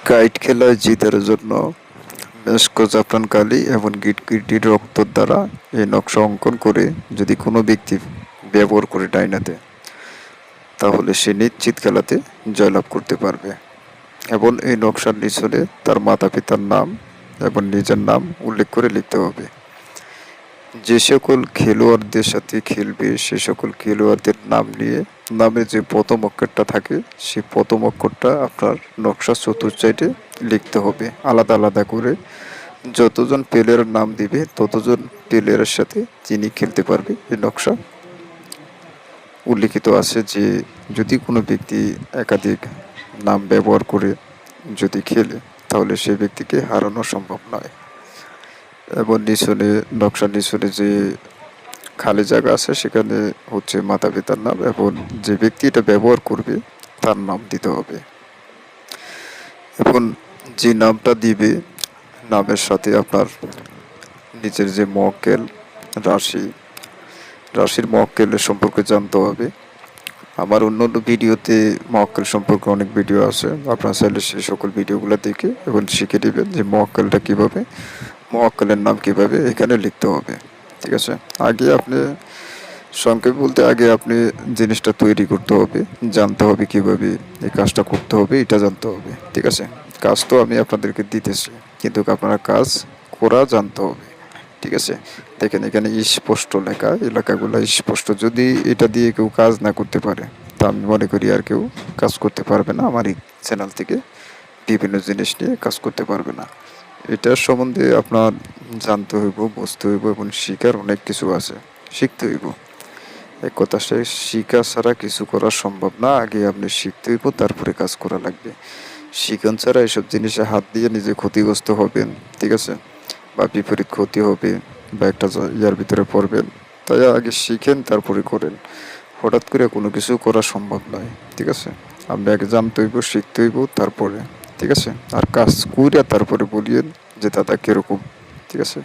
Kite খেলায় জিতার জন্য মেশকো জাফরান কালি এবং গিটগিটির রক্তর দ্বারা এই নকশা অঙ্কন করে যদি কোনো ব্যক্তি ব্যবহার করে ডাইনাতে, তাহলে সে নিশ্চিত খেলাতে জয়লাভ করতে পারবে। এবং এই নকশার নিচনে তার মাতা পিতার নাম এবং নিজের নাম উল্লেখ করে লিখতে হবে। যে সকল খেলোয়াড়দের সাথে খেলবে সে সকল খেলোয়াড়দের নাম নিয়ে নামে যে প্রথম অক্ষরটা থাকে সেই প্রথম অক্ষরটা আপনার নকশার চতুর্থ সাইডে লিখতে হবে আলাদা আলাদা করে। যতজন প্লেয়ারের নাম দিবে ততজন প্লেয়ারের সাথে যিনি খেলতে পারবে এই নকশা উল্লিখিত আছে যে যদি কোনো ব্যক্তি একাধিক নাম ব্যবহার করে যদি খেলে তাহলে সেই ব্যক্তিকে হারানো সম্ভব নয়। এবং নিচনে নকশার নিচনে যে খালি জায়গা আছে সেখানে হচ্ছে মাতা পিতার নাম এবং যে ব্যক্তি এটা ব্যবহার করবে তার নাম দিতে হবে। এবং যে নামটা দিবে নামের সাথে আপনার নিজের যে মক্কেল রাশির মক্কেলের সম্পর্কে জানতে হবে। আমার অন্য অন্য ভিডিওতে মক্কেল সম্পর্কে অনেক ভিডিও আছে, আপনারা চাইলে সেই সকল ভিডিওগুলো দেখে এবং শিখে নেবেন যে মক্কেলটা কীভাবে, মক্কেলের নাম কীভাবে এখানে লিখতে হবে। ঠিক আছে, আগে আপনি সংক্ষেপে বলতে আগে আপনি জিনিসটা তৈরি করতে হবে, জানতে হবে কীভাবে এই কাজটা করতে হবে, এটা জানতে হবে। ঠিক আছে, কাজ তো আমি আপনাদেরকে দিতেছি কিন্তু আপনারা কাজ করা জানতে হবে। ঠিক আছে, দেখেন এখানে স্পষ্ট লেখা, এলাকাগুলো স্পষ্ট। যদি এটা দিয়ে কেউ কাজ না করতে পারে তা আমি মনে করি আর কেউ কাজ করতে পারবে না, আমার এই চ্যানেল থেকে বিভিন্ন জিনিস নিয়ে কাজ করতে পারবে না। এটার সম্বন্ধে আপনার জানতে হইব, বুঝতে হইব এবং শিখার অনেক কিছু আছে, শিখতে হইব। এক কথা সে শিখা ছাড়া কিছু করা সম্ভব না, আগে আপনি শিখতে হইব তারপরে কাজ করা লাগবে। শিখন ছাড়া এসব জিনিসে হাত দিয়ে নিজে ক্ষতিগ্রস্ত হবেন, ঠিক আছে, বা বিপরীত ক্ষতি হবে বা একটা ইয়ার ভিতরে পড়বেন। তাই আগে শিখেন তারপরে করেন, হঠাৎ করে কোনো কিছু করা সম্ভব নয়। ঠিক আছে, আপনি আগে জানতে হইব, শিখতে হইব তারপরে। ঠিক আছে, আর কাজ কইরা তারপরে বলিয়েন যে দাদা কীরকম। ঠিক আছে।